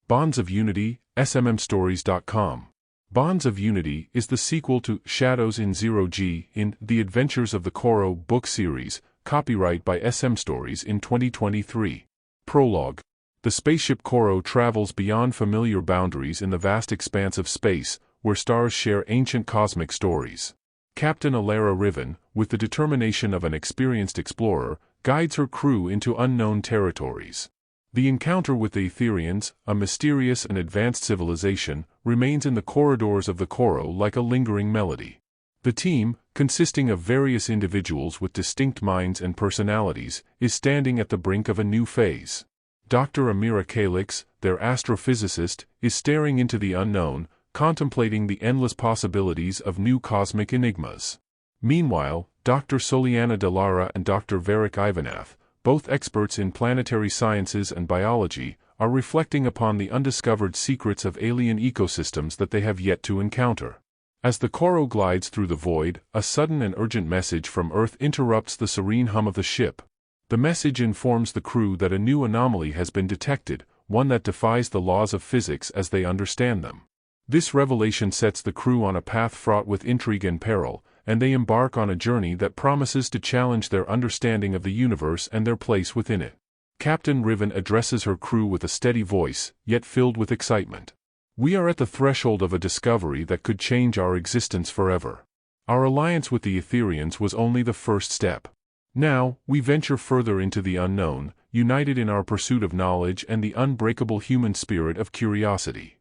Bonds of Unity, smmstories.com. Bonds of Unity is the sequel to Shadows in Zero G in The Adventures of the CORO book series, copyright by SM Stories in 2023. Prologue. The spaceship CORO travels beyond familiar boundaries in the vast expanse of space, where stars share ancient cosmic stories. Captain Alara Riven, with the determination of an experienced explorer, guides her crew into unknown territories. The encounter with the Aetherians, a mysterious and advanced civilization, remains in the corridors of the CORO like a lingering melody. The team, consisting of various individuals with distinct minds and personalities, is standing at the brink of a new phase. Dr. Alara Riven, their astrophysicist, is staring into the unknown, contemplating the endless possibilities of new cosmic enigmas. Meanwhile, Dr. Soliana Delara and Dr. Varric Ivanath, both experts in planetary sciences and biology, are reflecting upon the undiscovered secrets of alien ecosystems that they have yet to encounter. As the CORO glides through the void, a sudden and urgent message from Earth interrupts the serene hum of the ship. The message informs the crew that a new anomaly has been detected, one that defies the laws of physics as they understand them. This revelation sets the crew on a path fraught with intrigue and peril, and they embark on a journey that promises to challenge their understanding of the universe and their place within it. Captain Riven addresses her crew with a steady voice, yet filled with excitement. "We are at the threshold of a discovery that could change our existence forever. Our alliance with the Aetherians was only the first step. Now, we venture further into the unknown, united in our pursuit of knowledge and the unbreakable human spirit of curiosity."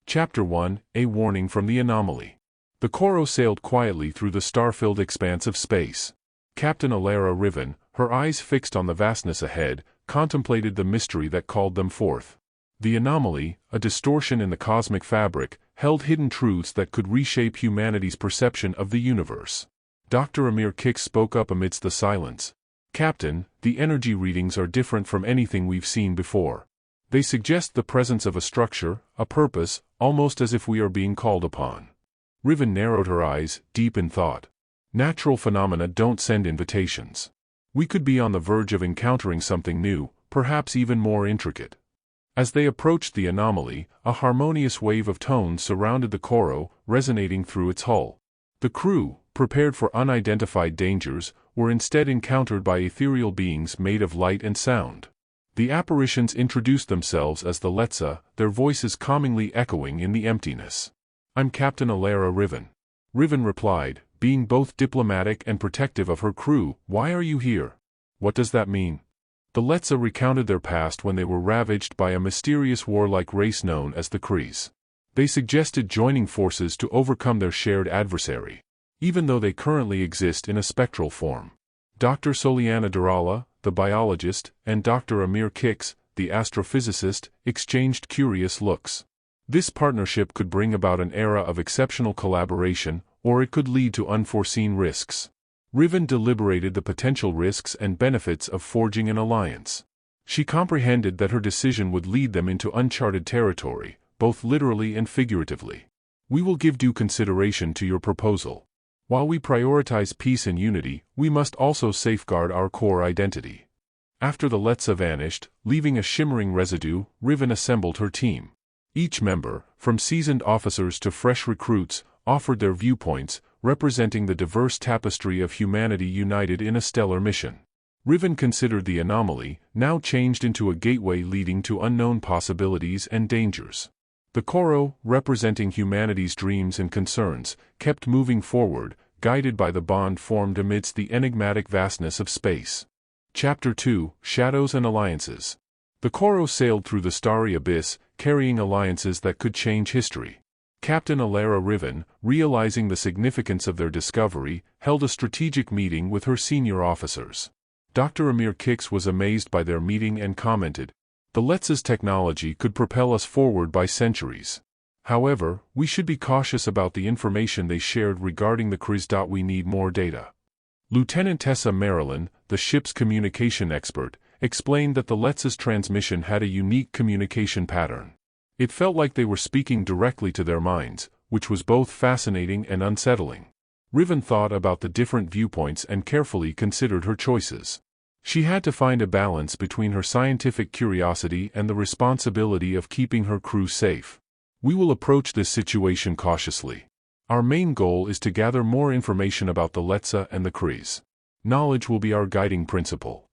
Chapter 1, A Warning from the Anomaly. The CORO sailed quietly through the star-filled expanse of space. Captain Alara Riven, her eyes fixed on the vastness ahead, contemplated the mystery that called them forth. The anomaly, a distortion in the cosmic fabric, held hidden truths that could reshape humanity's perception of the universe. Dr. Alara Riven spoke up amidst the silence. "Captain, the energy readings are different from anything we've seen before. They suggest the presence of a structure, a purpose, almost as if we are being called upon." Riven narrowed her eyes, deep in thought. "Natural phenomena don't send invitations. We could be on the verge of encountering something new, perhaps even more intricate." As they approached the anomaly, a harmonious wave of tones surrounded the CORO, resonating through its hull. The crew, prepared for unidentified dangers, were instead encountered by ethereal beings made of light and sound. The apparitions introduced themselves as the Letza, their voices calmingly echoing in the emptiness. "I'm Captain Alara Riven." Riven replied, being both diplomatic and protective of her crew. "Why are you here? What does that mean?" The Letza recounted their past when they were ravaged by a mysterious warlike race known as the Krizz. They suggested joining forces to overcome their shared adversary, even though they currently exist in a spectral form. Dr. Soliana Delara, the biologist, and Dr. Alara Riven, the astrophysicist, exchanged curious looks. This partnership could bring about an era of exceptional collaboration, or it could lead to unforeseen risks. Riven deliberated the potential risks and benefits of forging an alliance. She comprehended that her decision would lead them into uncharted territory, both literally and figuratively. "We will give due consideration to your proposal. While we prioritize peace and unity, we must also safeguard our core identity." After the Letza vanished, leaving a shimmering residue, Riven assembled her team. Each member, from seasoned officers to fresh recruits, offered their viewpoints, representing the diverse tapestry of humanity united in a stellar mission. Riven considered the anomaly, now changed into a gateway leading to unknown possibilities and dangers. The CORO, representing humanity's dreams and concerns, kept moving forward, guided by the bond formed amidst the enigmatic vastness of space. Chapter 2, Shadows and Alliances. The CORO sailed through the starry abyss, carrying alliances that could change history. Captain Alara Riven, realizing the significance of their discovery, held a strategic meeting with her senior officers. Dr. Alara Riven was amazed by their meeting and commented, "The Letza's technology could propel us forward by centuries. However, we should be cautious about the information they shared regarding the Krizz. We need more data." Lieutenant Tessa Marilyn, the ship's communication expert, explained that the Letza's transmission had a unique communication pattern. It felt like they were speaking directly to their minds, which was both fascinating and unsettling. Riven thought about the different viewpoints and carefully considered her choices. She had to find a balance between her scientific curiosity and the responsibility of keeping her crew safe. We will approach this situation cautiously. Our main goal is to gather more information about the Letza and the Krizz. Knowledge will be our guiding principle.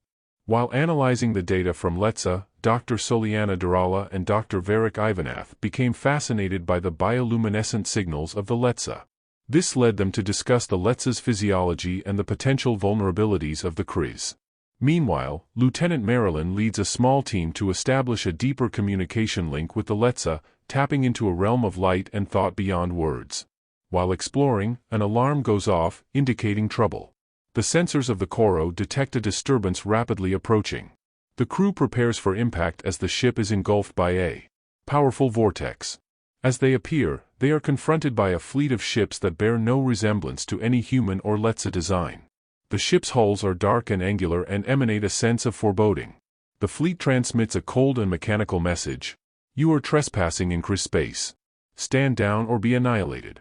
While analyzing the data from Letza, Dr. Soliana Durala and Dr. Varric Ivanath became fascinated by the bioluminescent signals of the Letza. This led them to discuss the Letza's physiology and the potential vulnerabilities of the Krizz. Meanwhile, Lieutenant Marilyn leads a small team to establish a deeper communication link with the Letza, tapping into a realm of light and thought beyond words. While exploring, an alarm goes off, indicating trouble. The sensors of the CORO detect a disturbance rapidly approaching. The crew prepares for impact as the ship is engulfed by a powerful vortex. As they appear, they are confronted by a fleet of ships that bear no resemblance to any human or Letza design. The ship's hulls are dark and angular and emanate a sense of foreboding. The fleet transmits a cold and mechanical message. You are trespassing in Krizz space. Stand down or be annihilated.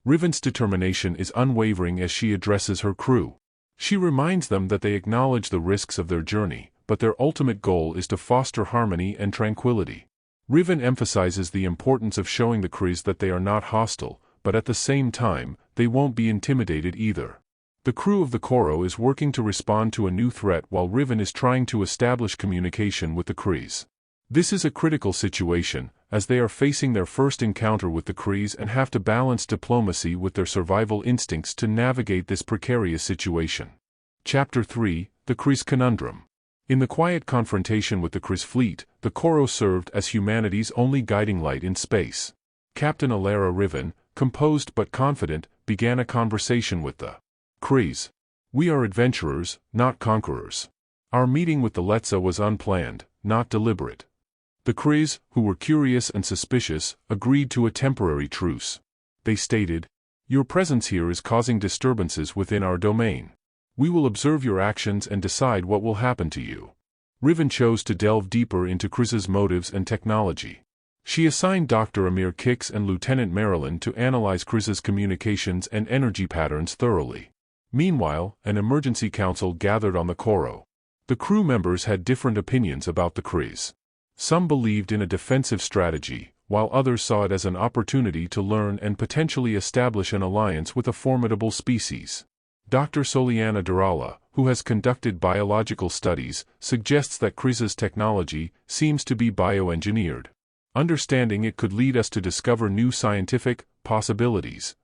Riven's determination is unwavering as she addresses her crew. She reminds them that they acknowledge the risks of their journey, but their ultimate goal is to foster harmony and tranquility. Riven emphasizes the importance of showing the Krizz that they are not hostile, but at the same time, they won't be intimidated either. The crew of the CORO is working to respond to a new threat while Riven is trying to establish communication with the Krizz. This is a critical situation, as they are facing their first encounter with the Krizz and have to balance diplomacy with their survival instincts to navigate this precarious situation. Chapter 3: The Krizz Conundrum. In the quiet confrontation with the Krizz fleet, the CORO served as humanity's only guiding light in space. Captain Alara Riven, composed but confident, began a conversation with the Krizz. We are adventurers, not conquerors. Our meeting with the Letza was unplanned, not deliberate. The Krizz, who were curious and suspicious, agreed to a temporary truce. They stated, "Your presence here is causing disturbances within our domain. We will observe your actions and decide what will happen to you." Riven chose to delve deeper into Krizz's motives and technology. She assigned Dr. Amir Kix and Lieutenant Marilyn to analyze Krizz's communications and energy patterns thoroughly. Meanwhile, an emergency council gathered on the CORO. The crew members had different opinions about the Krizz. Some believed in a defensive strategy, while others saw it as an opportunity to learn and potentially establish an alliance with a formidable species. Dr. Soliana Durala, who has conducted biological studies, suggests that Krizz's technology seems to be bioengineered. Understanding it could lead us to discover new scientific possibilities.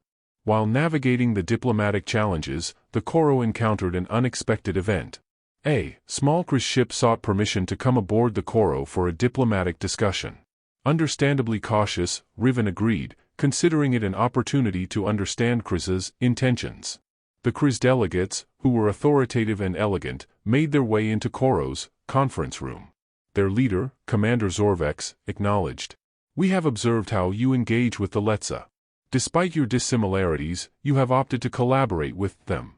While navigating the diplomatic challenges, the CORO encountered an unexpected event. A small Krizz ship sought permission to come aboard the CORO for a diplomatic discussion. Understandably cautious, Riven agreed, considering it an opportunity to understand Krizz's intentions. The Krizz delegates, who were authoritative and elegant, made their way into CORO's conference room. Their leader, Commander Zorvex, acknowledged, "We have observed how you engage with the Letza. Despite your dissimilarities, you have opted to collaborate with them."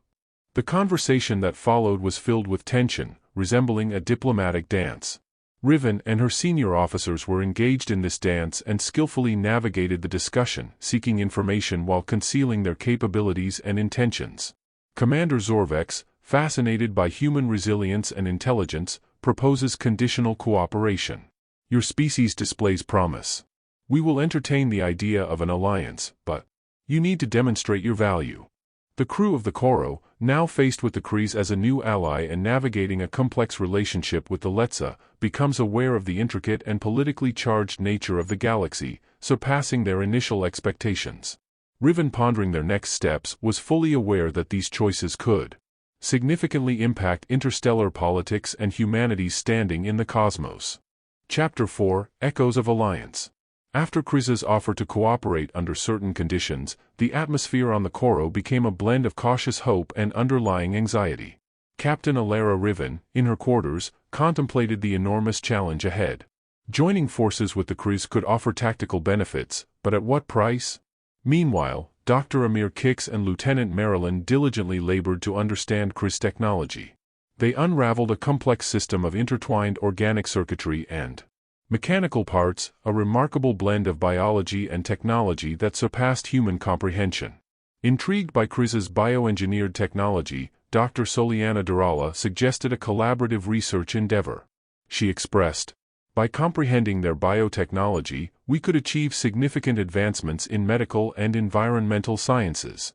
The conversation that followed was filled with tension, resembling a diplomatic dance. Riven and her senior officers were engaged in this dance and skillfully navigated the discussion, seeking information while concealing their capabilities and intentions. Commander Zorvex, fascinated by human resilience and intelligence, proposes conditional cooperation. Your species displays promise. We will entertain the idea of an alliance, but you need to demonstrate your value. The crew of the CORO, now faced with the Krizz as a new ally and navigating a complex relationship with the Letza, becomes aware of the intricate and politically charged nature of the galaxy, surpassing their initial expectations. Riven, pondering their next steps, was fully aware that these choices could significantly impact interstellar politics and humanity's standing in the cosmos. Chapter 4: Echoes of Alliance. After Krizz's offer to cooperate under certain conditions, the atmosphere on the CORO became a blend of cautious hope and underlying anxiety. Captain Alara Riven, in her quarters, contemplated the enormous challenge ahead. Joining forces with the Krizz could offer tactical benefits, but at what price? Meanwhile, Dr. Amir Kix and Lieutenant Marilyn diligently labored to understand Krizz technology. They unraveled a complex system of intertwined organic circuitry and mechanical parts, a remarkable blend of biology and technology that surpassed human comprehension. Intrigued by Krizz's bioengineered technology, Dr. Soliana Durala suggested a collaborative research endeavor. She expressed, "By comprehending their biotechnology, we could achieve significant advancements in medical and environmental sciences."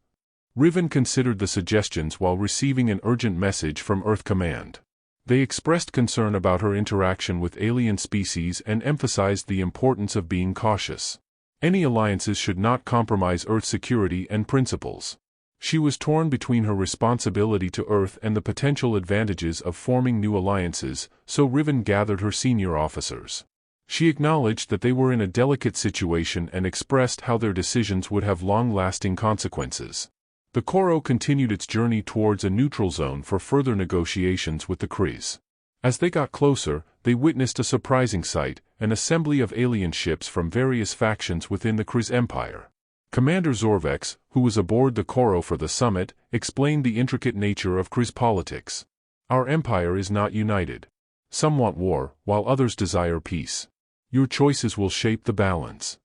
Riven considered the suggestions while receiving an urgent message from Earth Command. They expressed concern about her interaction with alien species and emphasized the importance of being cautious. Any alliances should not compromise Earth's security and principles. She was torn between her responsibility to Earth and the potential advantages of forming new alliances, so Riven gathered her senior officers. She acknowledged that they were in a delicate situation and expressed how their decisions would have long-lasting consequences. The CORO continued its journey towards a neutral zone for further negotiations with the Krizz. As they got closer, they witnessed a surprising sight, an assembly of alien ships from various factions within the Krizz Empire. Commander Zorvex, who was aboard the CORO for the summit, explained the intricate nature of Krizz politics. "Our empire is not united. Some want war, while others desire peace. Your choices will shape the balance."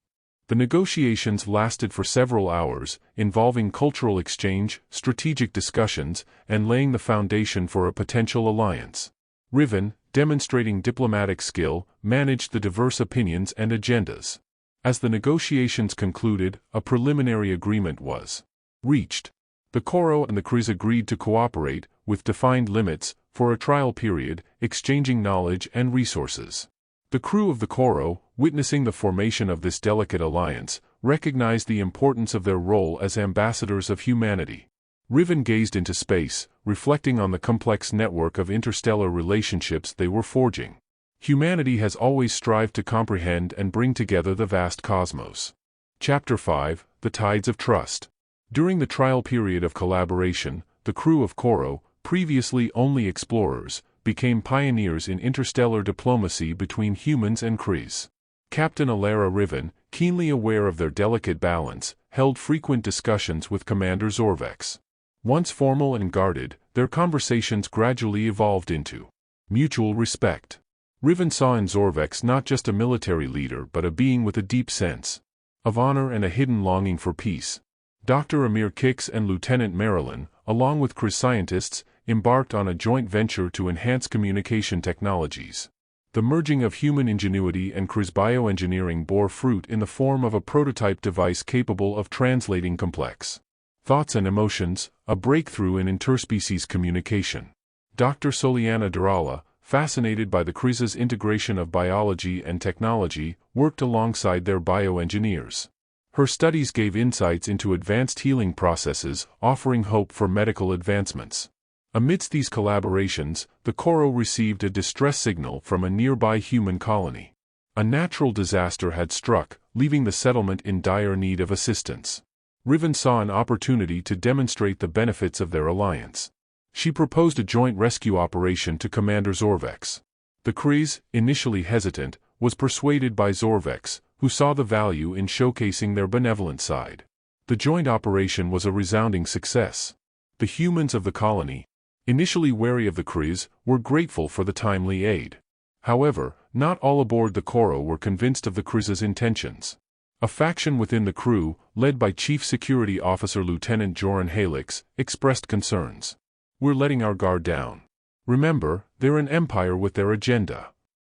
The negotiations lasted for several hours, involving cultural exchange, strategic discussions, and laying the foundation for a potential alliance. Riven, demonstrating diplomatic skill, managed the diverse opinions and agendas. As the negotiations concluded, a preliminary agreement was reached. The CORO and the Krizz agreed to cooperate, with defined limits, for a trial period, exchanging knowledge and resources. The crew of the CORO, witnessing the formation of this delicate alliance, recognized the importance of their role as ambassadors of humanity. Riven gazed into space, reflecting on the complex network of interstellar relationships they were forging. Humanity has always strived to comprehend and bring together the vast cosmos. Chapter 5: The Tides of Trust. During the trial period of collaboration, the crew of CORO, previously only explorers, became pioneers in interstellar diplomacy between humans and Krizz. Captain Alara Riven, keenly aware of their delicate balance, held frequent discussions with Commander Zorvex. Once formal and guarded, their conversations gradually evolved into mutual respect. Riven saw in Zorvex not just a military leader but a being with a deep sense of honor and a hidden longing for peace. Dr. Amir Kix and Lieutenant Marilyn, along with Krizz scientists, embarked on a joint venture to enhance communication technologies. The merging of human ingenuity and Krizz bioengineering bore fruit in the form of a prototype device capable of translating complex thoughts and emotions, a breakthrough in interspecies communication. Dr. Soliana Durala, fascinated by the Krizz's integration of biology and technology, worked alongside their bioengineers. Her studies gave insights into advanced healing processes, offering hope for medical advancements. Amidst these collaborations, the CORO received a distress signal from a nearby human colony. A natural disaster had struck, leaving the settlement in dire need of assistance. Riven saw an opportunity to demonstrate the benefits of their alliance. She proposed a joint rescue operation to Commander Zorvex. The Krizz, initially hesitant, was persuaded by Zorvex, who saw the value in showcasing their benevolent side. The joint operation was a resounding success. The humans of the colony, initially wary of the Krizz, were grateful for the timely aid. However, not all aboard the CORO were convinced of the Krizz's intentions. A faction within the crew, led by Chief Security Officer Lieutenant Joran Halix, expressed concerns. "We're letting our guard down. Remember, they're an empire with their agenda."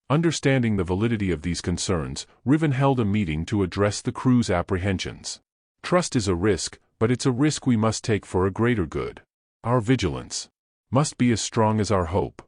Understanding the validity of these concerns, Riven held a meeting to address the crew's apprehensions. "Trust is a risk, but it's a risk we must take for a greater good. Our vigilance must be as strong as our hope."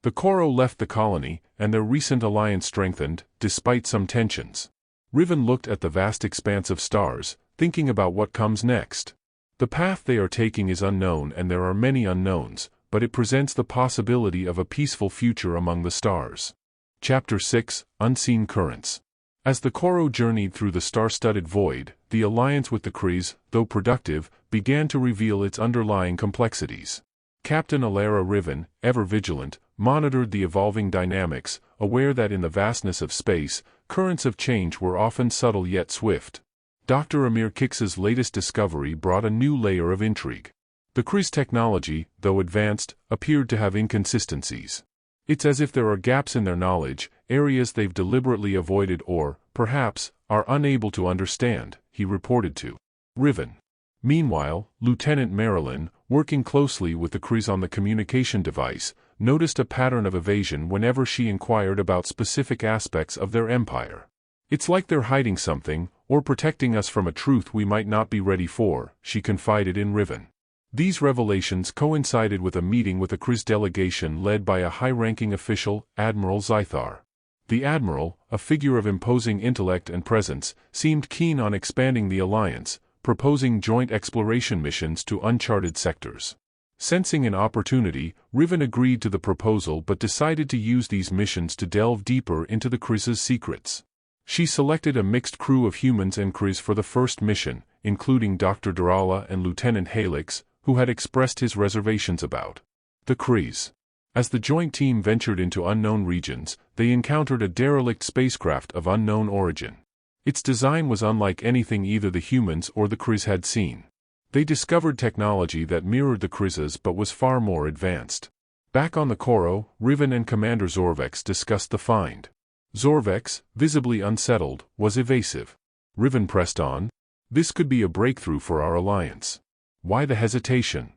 The CORO left the colony, and their recent alliance strengthened, despite some tensions. Riven looked at the vast expanse of stars, thinking about what comes next. The path they are taking is unknown and there are many unknowns, but it presents the possibility of a peaceful future among the stars. Chapter 6: Unseen Currents. As the CORO journeyed through the star-studded void, the alliance with the Krizz, though productive, began to reveal its underlying complexities. Captain Alara Riven, ever vigilant, monitored the evolving dynamics, aware that in the vastness of space, currents of change were often subtle yet swift. Dr. Amir Kix's latest discovery brought a new layer of intrigue. The Krizz technology, though advanced, appeared to have inconsistencies. It's as if there are gaps in their knowledge, areas they've deliberately avoided or, perhaps, are unable to understand, he reported to Riven. Meanwhile, Lieutenant Marilyn, working closely with the Krizz on the communication device, noticed a pattern of evasion whenever she inquired about specific aspects of their empire. "It's like they're hiding something, or protecting us from a truth we might not be ready for," she confided in Riven. These revelations coincided with a meeting with a Krizz delegation led by a high-ranking official, Admiral Zythar. The Admiral, a figure of imposing intellect and presence, seemed keen on expanding the alliance, proposing joint exploration missions to uncharted sectors. Sensing an opportunity, Riven agreed to the proposal but decided to use these missions to delve deeper into the Krizz's secrets. She selected a mixed crew of humans and Krizz for the first mission, including Dr. Darala and Lieutenant Helix, who had expressed his reservations about the Krizz. As the joint team ventured into unknown regions, they encountered a derelict spacecraft of unknown origin. Its design was unlike anything either the humans or the Krizz had seen. They discovered technology that mirrored the Krizz's but was far more advanced. Back on the CORO, Riven and Commander Zorvex discussed the find. Zorvex, visibly unsettled, was evasive. Riven pressed on. "This could be a breakthrough for our alliance." "Why the hesitation?"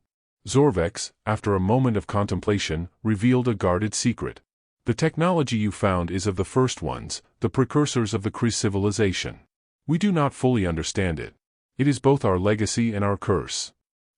Zorvex, after a moment of contemplation, revealed a guarded secret. "The technology you found is of the first ones, the precursors of the Krizz civilization. We do not fully understand it. It is both our legacy and our curse."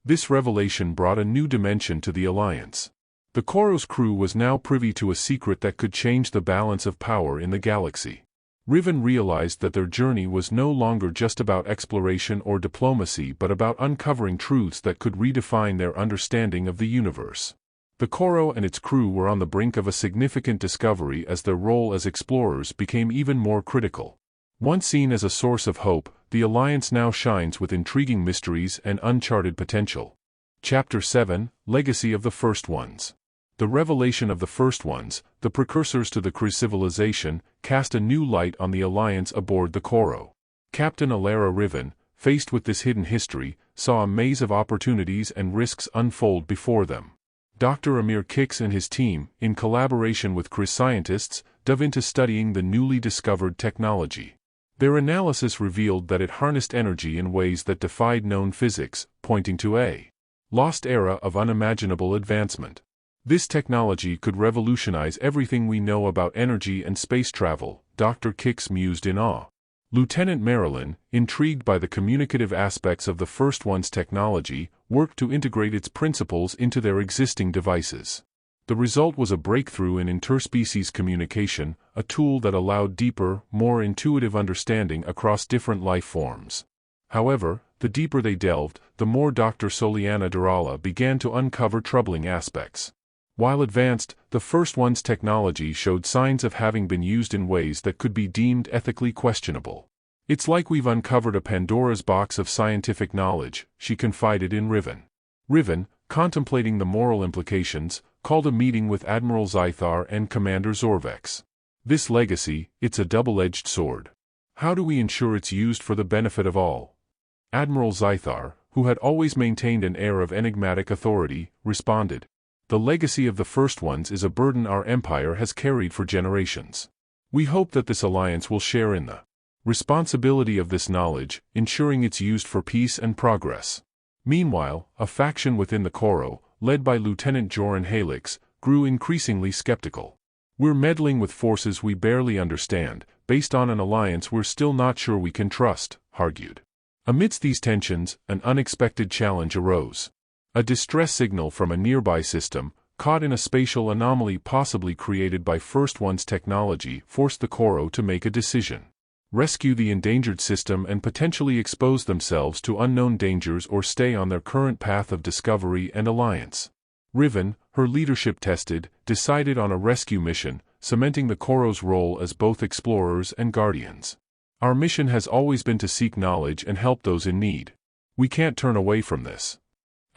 This revelation brought a new dimension to the alliance. The CORO's crew was now privy to a secret that could change the balance of power in the galaxy. Riven realized that their journey was no longer just about exploration or diplomacy but about uncovering truths that could redefine their understanding of the universe. The CORO and its crew were on the brink of a significant discovery as their role as explorers became even more critical. Once seen as a source of hope, the Alliance now shines with intriguing mysteries and uncharted potential. Chapter 7, Legacy of the First Ones. The revelation of the First Ones, the precursors to the Krizz civilization, cast a new light on the Alliance aboard the CORO. Captain Alara Riven, faced with this hidden history, saw a maze of opportunities and risks unfold before them. Dr. Amir Kix and his team, in collaboration with Krizz scientists, dove into studying the newly discovered technology. Their analysis revealed that it harnessed energy in ways that defied known physics, pointing to a lost era of unimaginable advancement. This technology could revolutionize everything we know about energy and space travel, Dr. Kix mused in awe. Lieutenant Marilyn, intrigued by the communicative aspects of the First One's technology, worked to integrate its principles into their existing devices. The result was a breakthrough in interspecies communication, a tool that allowed deeper, more intuitive understanding across different life forms. However, the deeper they delved, the more Dr. Soliana Darala began to uncover troubling aspects. While advanced, the First One's technology showed signs of having been used in ways that could be deemed ethically questionable. "It's like we've uncovered a Pandora's box of scientific knowledge," she confided in Riven. Riven, contemplating the moral implications, called a meeting with Admiral Zythar and Commander Zorvex. "This legacy, it's a double-edged sword. How do we ensure it's used for the benefit of all?" Admiral Zythar, who had always maintained an air of enigmatic authority, responded. "The legacy of the First Ones is a burden our empire has carried for generations. We hope that this alliance will share in the responsibility of this knowledge, ensuring it's used for peace and progress." Meanwhile, a faction within the CORO, led by Lieutenant Joran Helix, grew increasingly skeptical. "We're meddling with forces we barely understand, based on an alliance we're still not sure we can trust," argued. Amidst these tensions, an unexpected challenge arose. A distress signal from a nearby system, caught in a spatial anomaly possibly created by First One's technology, forced the CORO to make a decision. Rescue the endangered system and potentially expose themselves to unknown dangers or stay on their current path of discovery and alliance. Riven, her leadership tested, decided on a rescue mission, cementing the CORO's role as both explorers and guardians. "Our mission has always been to seek knowledge and help those in need. We can't turn away from this."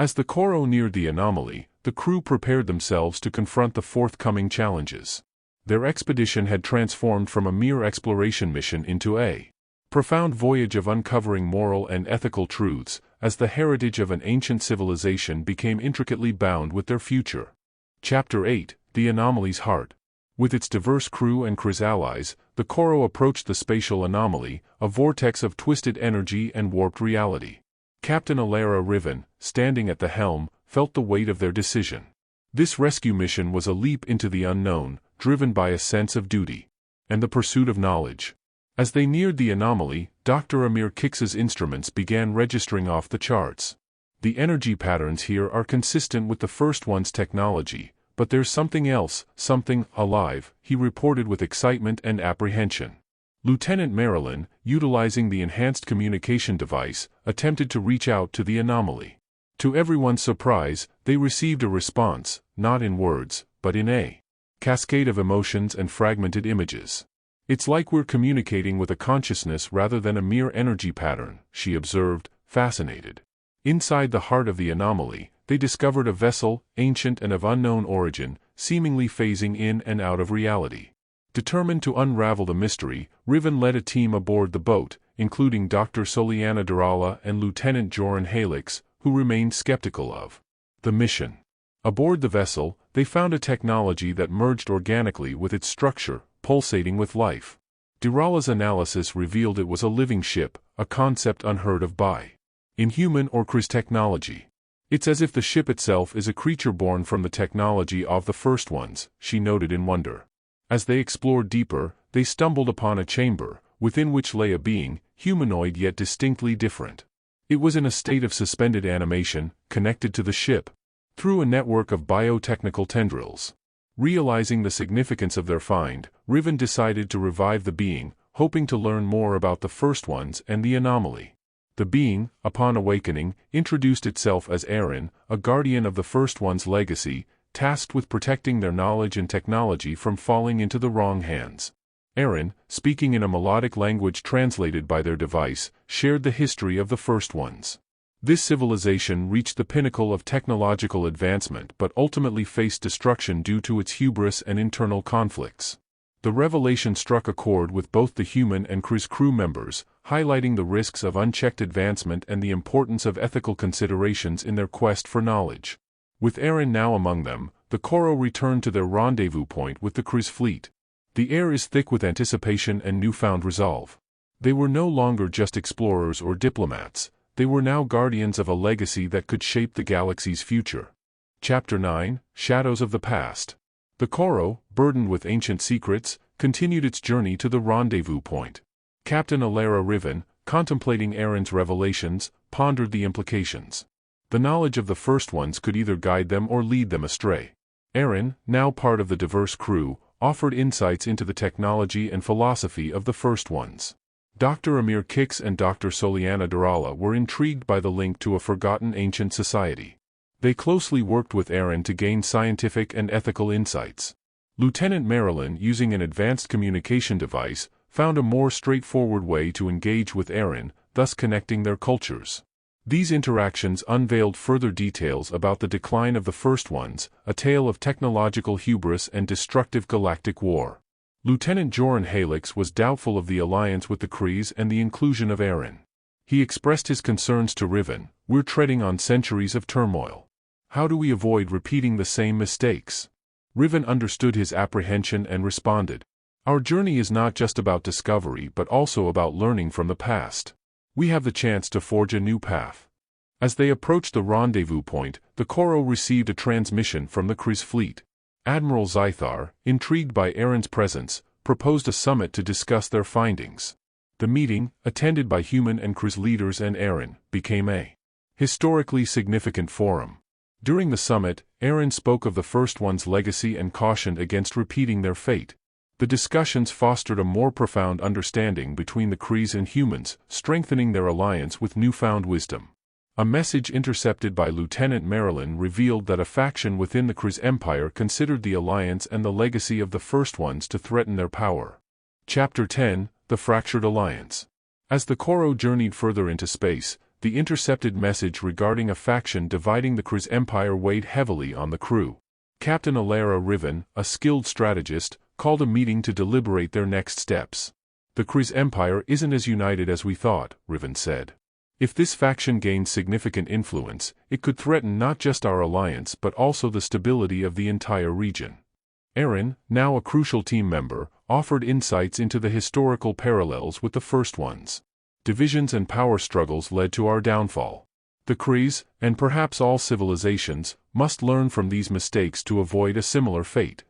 As the CORO neared the anomaly, the crew prepared themselves to confront the forthcoming challenges. Their expedition had transformed from a mere exploration mission into a profound voyage of uncovering moral and ethical truths, as the heritage of an ancient civilization became intricately bound with their future. Chapter 8, The Anomaly's Heart. With its diverse crew and Krizz allies, the CORO approached the spatial anomaly, a vortex of twisted energy and warped reality. Captain Alara Riven, standing at the helm, felt the weight of their decision. This rescue mission was a leap into the unknown, driven by a sense of duty and the pursuit of knowledge. As they neared the anomaly, Dr. Amir Kiks's instruments began registering off the charts. The energy patterns here are consistent with the first one's technology, but there's something else, something alive, he reported with excitement and apprehension. Lieutenant Marilyn, utilizing the enhanced communication device, attempted to reach out to the anomaly. To everyone's surprise, they received a response, not in words, but in a cascade of emotions and fragmented images. It's like we're communicating with a consciousness rather than a mere energy pattern, she observed, fascinated. Inside the heart of the anomaly, they discovered a vessel, ancient and of unknown origin, seemingly phasing in and out of reality. Determined to unravel the mystery, Riven led a team aboard the boat, including Dr. Soliana Durala and Lieutenant Joran Halix, who remained skeptical of the mission. Aboard the vessel, they found a technology that merged organically with its structure, pulsating with life. Durala's analysis revealed it was a living ship, a concept unheard of by inhuman or Krizz technology. It's as if the ship itself is a creature born from the technology of the first ones, she noted in wonder. As they explored deeper, they stumbled upon a chamber, within which lay a being, humanoid yet distinctly different. It was in a state of suspended animation, connected to the ship through a network of biotechnical tendrils. Realizing the significance of their find, Riven decided to revive the being, hoping to learn more about the first ones and the anomaly. The being, upon awakening, introduced itself as Aaron, a guardian of the first one's legacy, tasked with protecting their knowledge and technology from falling into the wrong hands. Aaron, speaking in a melodic language translated by their device, shared the history of the first ones. This civilization reached the pinnacle of technological advancement but ultimately faced destruction due to its hubris and internal conflicts. The revelation struck a chord with both the human and Krizz crew members, highlighting the risks of unchecked advancement and the importance of ethical considerations in their quest for knowledge. With Aaron now among them, the CORO returned to their rendezvous point with the Krizz fleet. The air is thick with anticipation and newfound resolve. They were no longer just explorers or diplomats, they were now guardians of a legacy that could shape the galaxy's future. Chapter 9, Shadows of the Past. The CORO, burdened with ancient secrets, continued its journey to the rendezvous point. Captain Alara Riven, contemplating Aaron's revelations, pondered the implications. The knowledge of the first ones could either guide them or lead them astray. Aaron, now part of the diverse crew, offered insights into the technology and philosophy of the first ones. Dr. Amir Kiks and Dr. Soliana Durala were intrigued by the link to a forgotten ancient society. They closely worked with Aaron to gain scientific and ethical insights. Lieutenant Marilyn, using an advanced communication device, found a more straightforward way to engage with Aaron, thus connecting their cultures. These interactions unveiled further details about the decline of the first ones, a tale of technological hubris and destructive galactic war. Lieutenant Joran Halix was doubtful of the alliance with the Krizz and the inclusion of Aaron. He expressed his concerns to Riven. "We're treading on centuries of turmoil. How do we avoid repeating the same mistakes?" Riven understood his apprehension and responded, "Our journey is not just about discovery but also about learning from the past. We have the chance to forge a new path." As they approached the rendezvous point, the CORO received a transmission from the Krizz fleet. Admiral Zythar, intrigued by Aaron's presence, proposed a summit to discuss their findings. The meeting, attended by human and Krizz leaders and Aaron, became a historically significant forum. During the summit, Aaron spoke of the first one's legacy and cautioned against repeating their fate. The discussions fostered a more profound understanding between the Krizz and humans, strengthening their alliance with newfound wisdom. A message intercepted by Lieutenant Marilyn revealed that a faction within the Krizz Empire considered the alliance and the legacy of the first ones to threaten their power. Chapter 10, The Fractured Alliance. As the CORO journeyed further into space, the intercepted message regarding a faction dividing the Krizz Empire weighed heavily on the crew. Captain Alara Riven, a skilled strategist, called a meeting to deliberate their next steps. "The Krizz Empire isn't as united as we thought," Riven said. "If this faction gains significant influence, it could threaten not just our alliance but also the stability of the entire region." Aaron, now a crucial team member, offered insights into the historical parallels with the first ones. "Divisions and power struggles led to our downfall. The Krizz, and perhaps all civilizations, must learn from these mistakes to avoid a similar fate.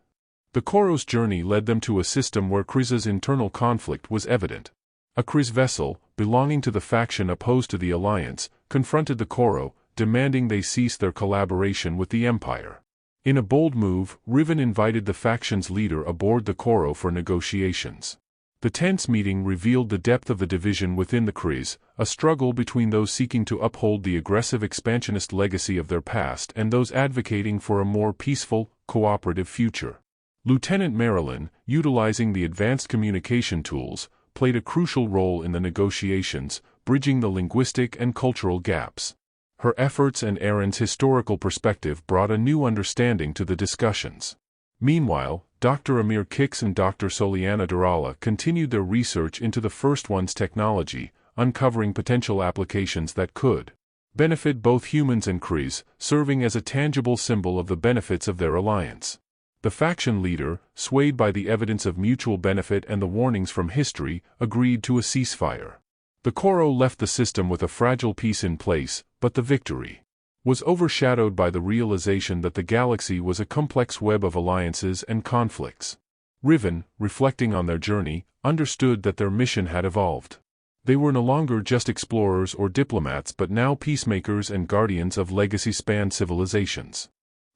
The CORO's journey led them to a system where Krizz's internal conflict was evident. A Krizz vessel, belonging to the faction opposed to the Alliance, confronted the CORO, demanding they cease their collaboration with the Empire. In a bold move, Riven invited the faction's leader aboard the CORO for negotiations. The tense meeting revealed the depth of the division within the Krizz, a struggle between those seeking to uphold the aggressive expansionist legacy of their past and those advocating for a more peaceful, cooperative future. Lieutenant Marilyn, utilizing the advanced communication tools, played a crucial role in the negotiations, bridging the linguistic and cultural gaps. Her efforts and Aaron's historical perspective brought a new understanding to the discussions. Meanwhile, Dr. Amir Kix and Dr. Soliana Durala continued their research into the First One's technology, uncovering potential applications that could benefit both humans and Krizz, serving as a tangible symbol of the benefits of their alliance. The faction leader, swayed by the evidence of mutual benefit and the warnings from history, agreed to a ceasefire. The CORO left the system with a fragile peace in place, but the victory was overshadowed by the realization that the galaxy was a complex web of alliances and conflicts. Riven, reflecting on their journey, understood that their mission had evolved. They were no longer just explorers or diplomats but now peacemakers and guardians of legacy-spanned civilizations.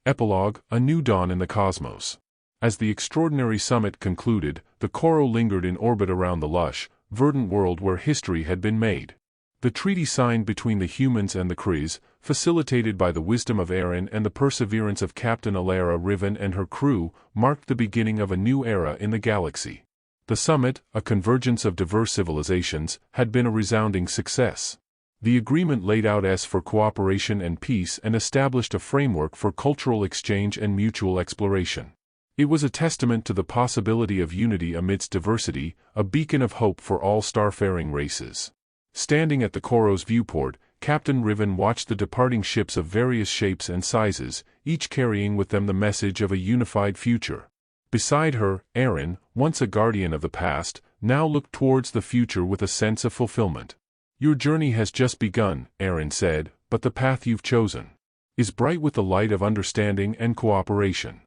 Epilogue: A New Dawn in the Cosmos. As the extraordinary summit concluded, the CORO lingered in orbit around the lush, verdant world where history had been made. The treaty signed between the humans and the Krizz, facilitated by the wisdom of Aaron and the perseverance of Captain Alara Riven and her crew, marked the beginning of a new era in the galaxy. The summit, a convergence of diverse civilizations, had been a resounding success. The agreement laid out S for cooperation and peace and established a framework for cultural exchange and mutual exploration. It was a testament to the possibility of unity amidst diversity, a beacon of hope for all starfaring races. Standing at the CORO's viewport, Captain Riven watched the departing ships of various shapes and sizes, each carrying with them the message of a unified future. Beside her, Aaron, once a guardian of the past, now looked towards the future with a sense of fulfillment. "Your journey has just begun," Aaron said, "but the path you've chosen is bright with the light of understanding and cooperation."